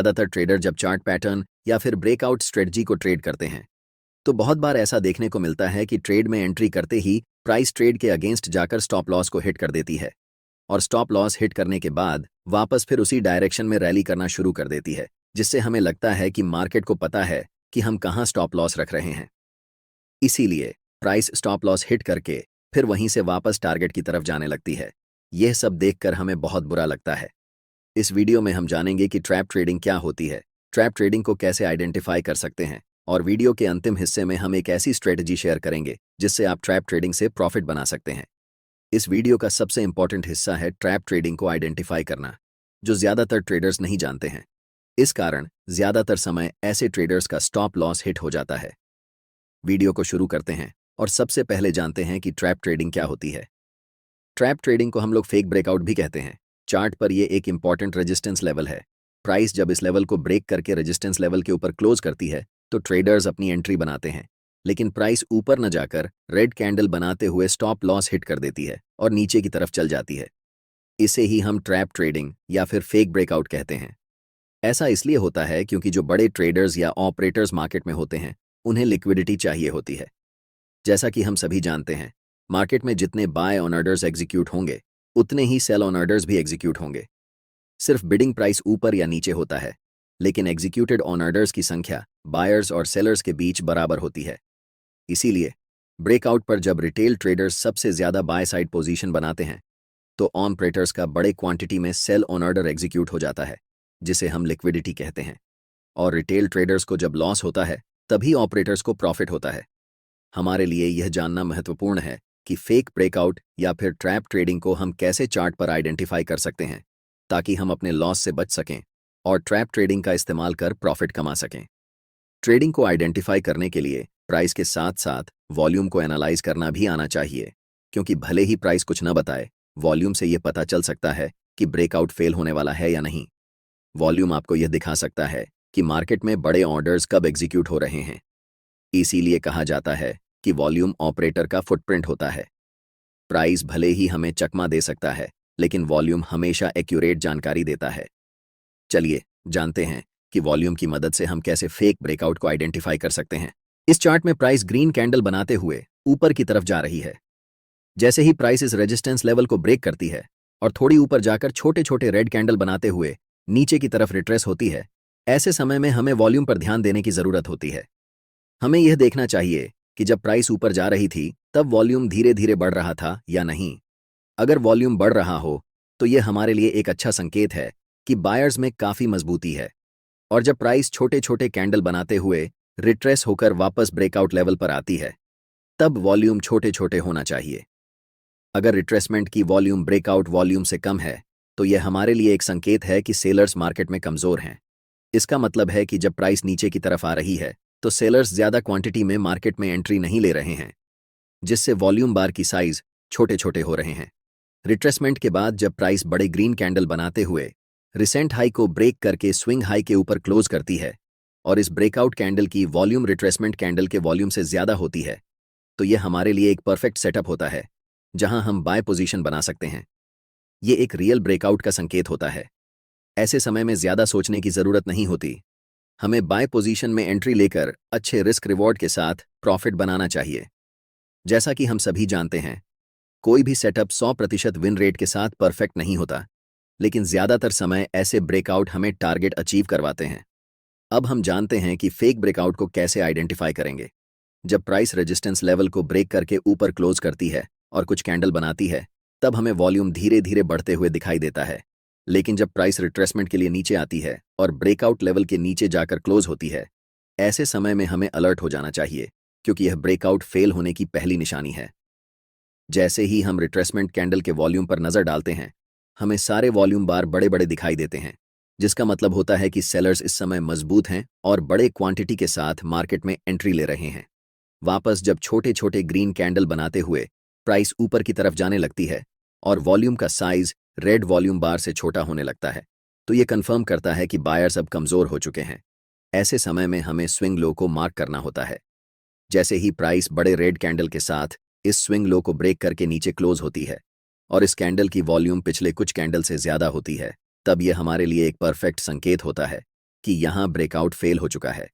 ज़्यादातर ट्रेडर जब chart pattern या फिर ब्रेकआउट स्ट्रेटजी को ट्रेड करते हैं तो बहुत बार ऐसा देखने को मिलता है कि ट्रेड में एंट्री करते ही प्राइस ट्रेड के अगेंस्ट जाकर स्टॉप लॉस को हिट कर देती है और स्टॉप लॉस हिट करने के बाद वापस फिर उसी डायरेक्शन में रैली करना शुरू कर देती है, जिससे हमें लगता है कि मार्केट को पता है कि हम कहाँ स्टॉप लॉस रख रहे हैं। इसीलिए प्राइस स्टॉप लॉस हिट करके फिर वहीं से वापस टारगेट की तरफ जाने लगती है। यह सब देखकर हमें बहुत बुरा लगता है। इस वीडियो में हम जानेंगे कि ट्रैप ट्रेडिंग क्या होती है, ट्रैप ट्रेडिंग को कैसे आइडेंटिफाई कर सकते हैं और वीडियो के अंतिम हिस्से में हम एक ऐसी स्ट्रेटजी शेयर करेंगे जिससे आप ट्रैप ट्रेडिंग से प्रॉफिट बना सकते हैं। इस वीडियो का सबसे इंपॉर्टेंट हिस्सा है ट्रैप ट्रेडिंग को आइडेंटिफाई करना, जो ज़्यादातर ट्रेडर्स नहीं जानते हैं। इस कारण ज़्यादातर समय ऐसे ट्रेडर्स का स्टॉप लॉस हिट हो जाता है। वीडियो को शुरू करते हैं और सबसे पहले जानते हैं कि ट्रैप ट्रेडिंग क्या होती है। ट्रैप ट्रेडिंग को हम लोग फेक ब्रेकआउट भी कहते हैं। चार्ट पर यह एक इंपॉर्टेंट रेजिस्टेंस लेवल है। प्राइस जब इस लेवल को ब्रेक करके रेजिस्टेंस लेवल के ऊपर क्लोज करती है तो ट्रेडर्स अपनी एंट्री बनाते हैं, लेकिन प्राइस ऊपर न जाकर रेड कैंडल बनाते हुए स्टॉप लॉस हिट कर देती है और नीचे की तरफ चल जाती है। इसे ही हम ट्रैप ट्रेडिंग या फिर फेक ब्रेकआउट कहते हैं। ऐसा इसलिए होता है क्योंकि जो बड़े ट्रेडर्स या ऑपरेटर्स मार्केट में होते हैं उन्हें लिक्विडिटी चाहिए होती है। जैसा कि हम सभी जानते हैं, मार्केट में जितने बाय ऑन ऑर्डर्स एग्जीक्यूट होंगे उतने ही सेल ऑन ऑर्डर्स भी एग्जीक्यूट होंगे। सिर्फ बिडिंग प्राइस ऊपर या नीचे होता है, लेकिन एग्जीक्यूटेड ऑन ऑर्डर्स की संख्या बायर्स और सेलर्स के बीच बराबर होती है। इसीलिए ब्रेकआउट पर जब रिटेल ट्रेडर्स सबसे ज़्यादा बाय साइड पोजीशन बनाते हैं तो ऑपरेटर्स का बड़े क्वांटिटी में सेल ऑन ऑर्डर एग्जीक्यूट हो जाता है, जिसे हम लिक्विडिटी कहते हैं। और रिटेल ट्रेडर्स को जब लॉस होता है तभी ऑपरेटर्स को प्रॉफिट होता है। हमारे लिए यह जानना महत्वपूर्ण है कि फेक ब्रेकआउट या फिर ट्रैप ट्रेडिंग को हम कैसे चार्ट पर आइडेंटिफाई कर सकते हैं ताकि हम अपने लॉस से बच सकें और ट्रैप ट्रेडिंग का इस्तेमाल कर प्रॉफिट कमा सकें। ट्रेडिंग को आइडेंटिफाई करने के लिए प्राइस के साथ साथ वॉल्यूम को एनालाइज करना भी आना चाहिए, क्योंकि भले ही प्राइस कुछ न बताए, वॉल्यूम से यह पता चल सकता है कि ब्रेकआउट फेल होने वाला है या नहीं। वॉल्यूम आपको यह दिखा सकता है कि मार्केट में बड़े ऑर्डर्स कब एग्जीक्यूट हो रहे हैं। इसीलिए कहा जाता है कि वॉल्यूम ऑपरेटर का फुटप्रिंट होता है। प्राइस भले ही हमें चकमा दे सकता है, लेकिन वॉल्यूम हमेशा एक्यूरेट जानकारी देता है। चलिए जानते हैं कि वॉल्यूम की मदद से हम कैसे फेक ब्रेकआउट को आइडेंटिफाई कर सकते हैं। इस चार्ट में प्राइस ग्रीन कैंडल बनाते हुए ऊपर की तरफ जा रही है। जैसे ही प्राइस इस रेजिस्टेंस लेवल को ब्रेक करती है और थोड़ी ऊपर जाकर छोटे छोटे रेड कैंडल बनाते हुए नीचे की तरफ रिट्रेस होती है, ऐसे समय में हमें वॉल्यूम पर ध्यान देने की जरूरत होती है। हमें यह देखना चाहिए कि जब प्राइस ऊपर जा रही थी तब वॉल्यूम धीरे धीरे बढ़ रहा था या नहीं। अगर वॉल्यूम बढ़ रहा हो तो यह हमारे लिए एक अच्छा संकेत है कि बायर्स में काफ़ी मजबूती है। और जब प्राइस छोटे छोटे कैंडल बनाते हुए रिट्रेस होकर वापस ब्रेकआउट लेवल पर आती है तब वॉल्यूम छोटे छोटे होना चाहिए। अगर रिट्रेसमेंट की वॉल्यूम ब्रेकआउट वॉल्यूम से कम है तो यह हमारे लिए एक संकेत है कि सेलर्स मार्केट में कमज़ोर हैं। इसका मतलब है कि जब प्राइस नीचे की तरफ आ रही है तो सेलर्स ज़्यादा क्वांटिटी में मार्केट में एंट्री नहीं ले रहे हैं, जिससे वॉल्यूम बार की साइज छोटे छोटे हो रहे हैं। रिट्रेसमेंट के बाद जब प्राइस बड़े ग्रीन कैंडल बनाते हुए रिसेंट हाई को ब्रेक करके स्विंग हाई के ऊपर क्लोज करती है और इस ब्रेकआउट कैंडल की वॉल्यूम रिट्रेसमेंट कैंडल के वॉल्यूम से ज़्यादा होती है तो यह हमारे लिए एक परफेक्ट सेटअप होता है जहां हम बाय पोजीशन बना सकते हैं। ये एक रियल ब्रेकआउट का संकेत होता है। ऐसे समय में ज़्यादा सोचने की ज़रूरत नहीं होती। हमें बाय पोजीशन में एंट्री लेकर अच्छे रिस्क रिवॉर्ड के साथ प्रॉफिट बनाना चाहिए। जैसा कि हम सभी जानते हैं, कोई भी सेटअप 100% विन रेट के साथ परफेक्ट नहीं होता, लेकिन ज़्यादातर समय ऐसे ब्रेकआउट हमें टारगेट अचीव करवाते हैं। अब हम जानते हैं कि फेक ब्रेकआउट को कैसे आइडेंटिफाई करेंगे। जब प्राइस रेजिस्टेंस लेवल को ब्रेक करके ऊपर क्लोज करती है और कुछ कैंडल बनाती है तब हमें वॉल्यूम धीरे धीरे बढ़ते हुए दिखाई देता है, लेकिन जब प्राइस रिट्रेसमेंट के लिए नीचे आती है और ब्रेकआउट लेवल के नीचे जाकर क्लोज होती है, ऐसे समय में हमें अलर्ट हो जाना चाहिए, क्योंकि यह ब्रेकआउट फेल होने की पहली निशानी है। जैसे ही हम रिट्रेसमेंट कैंडल के वॉल्यूम पर नज़र डालते हैं, हमें सारे वॉल्यूम बार बड़े बड़े दिखाई देते हैं, जिसका मतलब होता है कि सेलर्स इस समय मजबूत हैं और बड़े क्वांटिटी के साथ मार्केट में एंट्री ले रहे हैं। वापस जब छोटे छोटे ग्रीन कैंडल बनाते हुए प्राइस ऊपर की तरफ जाने लगती है और वॉल्यूम का साइज रेड वॉल्यूम बार से छोटा होने लगता है तो ये कंफर्म करता है कि बायर्स अब कमज़ोर हो चुके हैं। ऐसे समय में हमें स्विंग लो को मार्क करना होता है। जैसे ही प्राइस बड़े रेड कैंडल के साथ इस स्विंग लो को ब्रेक करके नीचे क्लोज होती है और इस कैंडल की वॉल्यूम पिछले कुछ कैंडल से ज़्यादा होती है, तब यह हमारे लिए एक परफेक्ट संकेत होता है कि यहाँ ब्रेकआउट फेल हो चुका है।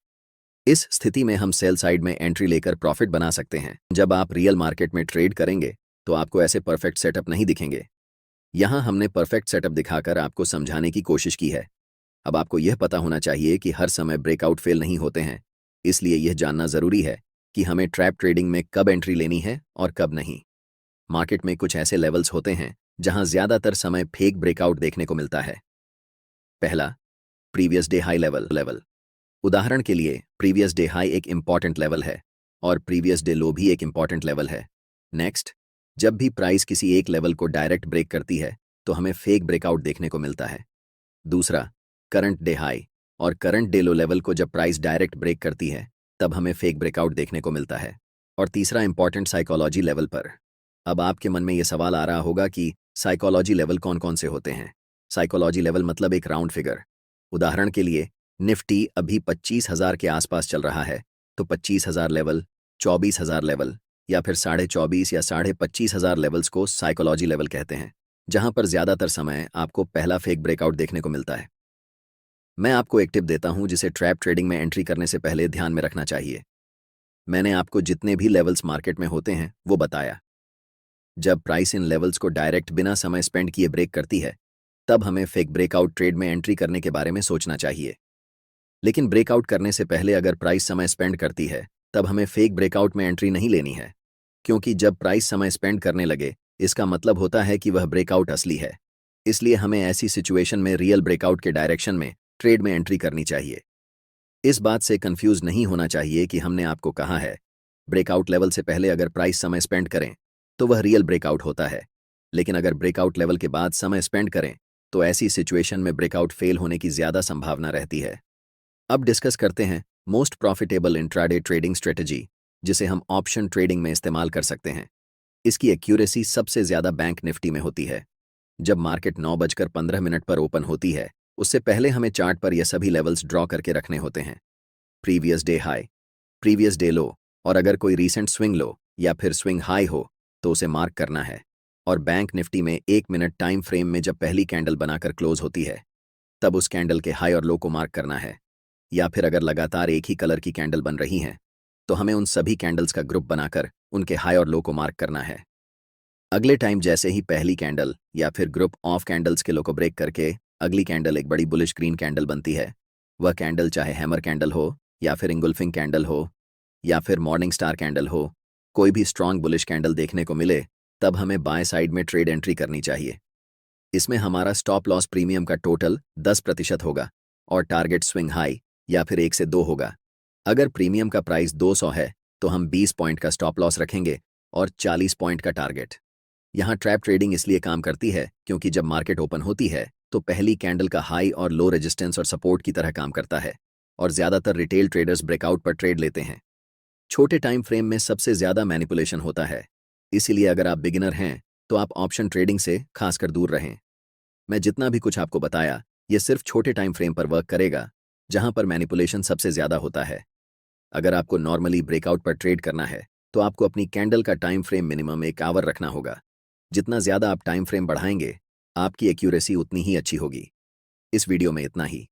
इस स्थिति में हम सेल साइड में एंट्री लेकर प्रॉफिट बना सकते हैं। जब आप रियल मार्केट में ट्रेड करेंगे तो आपको ऐसे परफेक्ट सेटअप नहीं दिखेंगे। यहाँ हमने परफेक्ट सेटअप दिखाकर आपको समझाने की कोशिश की है। अब आपको यह पता होना चाहिए कि हर समय ब्रेकआउट फेल नहीं होते हैं, इसलिए यह जानना जरूरी है कि हमें ट्रैप ट्रेडिंग में कब एंट्री लेनी है और कब नहीं। मार्केट में कुछ ऐसे लेवल्स होते हैं जहां ज्यादातर समय फेक ब्रेकआउट देखने को मिलता है। पहला, प्रीवियस डे हाई लेवल। उदाहरण के लिए प्रीवियस डे हाई एक इंपॉर्टेंट लेवल है और प्रीवियस डे लो भी एक इंपॉर्टेंट लेवल है। नेक्स्ट, जब भी प्राइस किसी एक लेवल को डायरेक्ट ब्रेक करती है तो हमें फेक ब्रेकआउट देखने को मिलता है। दूसरा, करंट डे हाई और करंट डे लो लेवल को जब प्राइस डायरेक्ट ब्रेक करती है तब हमें फेक ब्रेकआउट देखने को मिलता है। और तीसरा, इंपॉर्टेंट साइकोलॉजी लेवल पर। अब आपके मन में यह सवाल आ रहा होगा कि साइकोलॉजी लेवल कौन कौन से होते हैं। साइकोलॉजी लेवल मतलब एक राउंड फिगर। उदाहरण के लिए निफ्टी अभी 25,000 के आसपास चल रहा है, तो 25,000 लेवल, 24,000 लेवल या फिर 24,500 या 25,500 लेवल्स को साइकोलॉजी लेवल कहते हैं, जहां पर ज्यादातर समय आपको पहला फेक ब्रेकआउट देखने को मिलता है। मैं आपको एक टिप देता हूं जिसे ट्रैप ट्रेडिंग में एंट्री करने से पहले ध्यान में रखना चाहिए। मैंने आपको जितने भी लेवल्स मार्केट में होते हैं वो बताया। जब प्राइस इन लेवल्स को डायरेक्ट बिना समय स्पेंड किए ब्रेक करती है तब हमें फेक ब्रेकआउट ट्रेड में एंट्री करने के बारे में सोचना चाहिए। लेकिन ब्रेकआउट करने से पहले अगर प्राइस समय स्पेंड करती है तब हमें फेक ब्रेकआउट में एंट्री नहीं लेनी है, क्योंकि जब प्राइस समय स्पेंड करने लगे इसका मतलब होता है कि वह ब्रेकआउट असली है। इसलिए हमें ऐसी सिचुएशन में रियल ब्रेकआउट के डायरेक्शन में ट्रेड में एंट्री करनी चाहिए। इस बात से कंफ्यूज नहीं होना चाहिए कि हमने आपको कहा है ब्रेकआउट लेवल से पहले अगर प्राइस समय स्पेंड करें तो वह रियल ब्रेकआउट होता है, लेकिन अगर ब्रेकआउट लेवल के बाद समय स्पेंड करें तो ऐसी सिचुएशन में ब्रेकआउट फेल होने की ज्यादा संभावना रहती है। अब डिस्कस करते हैं most profitable intraday trading strategy, जिसे हम ऑप्शन ट्रेडिंग में इस्तेमाल कर सकते हैं। इसकी एक्यूरेसी सबसे ज्यादा बैंक निफ्टी में होती है। जब मार्केट 9:15 पर ओपन होती है उससे पहले हमें चार्ट पर यह सभी लेवल्स ड्रॉ करके रखने होते हैं। Previous day high, previous day लो और अगर कोई रीसेंट स्विंग लो या फिर स्विंग हाई हो तो उसे मार्क करना है। और बैंक निफ्टी में 1 मिनट टाइम फ्रेम में जब पहली कैंडल बनाकर क्लोज होती है तब उस कैंडल के हाई और लो को मार्क करना है। या फिर अगर लगातार एक ही कलर की कैंडल बन रही हैं तो हमें उन सभी कैंडल्स का ग्रुप बनाकर उनके हाई और लो को मार्क करना है। अगले टाइम जैसे ही पहली कैंडल या फिर ग्रुप ऑफ कैंडल्स के लो को ब्रेक करके अगली कैंडल एक बड़ी बुलिश ग्रीन कैंडल बनती है, वह कैंडल चाहे हैमर कैंडल हो या फिर इंगुल्फिंग कैंडल हो या फिर मॉर्निंग स्टार कैंडल हो, कोई भी स्ट्रांग बुलिश कैंडल देखने को मिले तब हमें बाय साइड में ट्रेड एंट्री करनी चाहिए। इसमें हमारा स्टॉप लॉस प्रीमियम का टोटल 10% होगा और टारगेट स्विंग हाई या फिर 1 से 2 होगा। अगर प्रीमियम का प्राइस 200 है तो हम 20 पॉइंट का स्टॉप लॉस रखेंगे और 40 पॉइंट का टारगेट। यहाँ ट्रैप ट्रेडिंग इसलिए काम करती है क्योंकि जब मार्केट ओपन होती है तो पहली कैंडल का हाई और लो रेजिस्टेंस और सपोर्ट की तरह काम करता है और ज्यादातर रिटेल ट्रेडर्स ब्रेकआउट पर ट्रेड लेते हैं। छोटे टाइम फ्रेम में सबसे ज्यादा मैनिपुलेशन होता है, इसीलिए अगर आप बिगिनर हैं तो आप ऑप्शन ट्रेडिंग से खासकर दूर रहें। मैं जितना भी कुछ आपको बताया ये सिर्फ छोटे टाइम फ्रेम पर वर्क करेगा जहां पर मैनिपुलेशन सबसे ज्यादा होता है। अगर आपको नॉर्मली ब्रेकआउट पर ट्रेड करना है तो आपको अपनी कैंडल का टाइम फ्रेम मिनिमम 1 आवर रखना होगा। जितना ज्यादा आप टाइम फ्रेम बढ़ाएंगे आपकी एक्यूरेसी उतनी ही अच्छी होगी। इस वीडियो में इतना ही।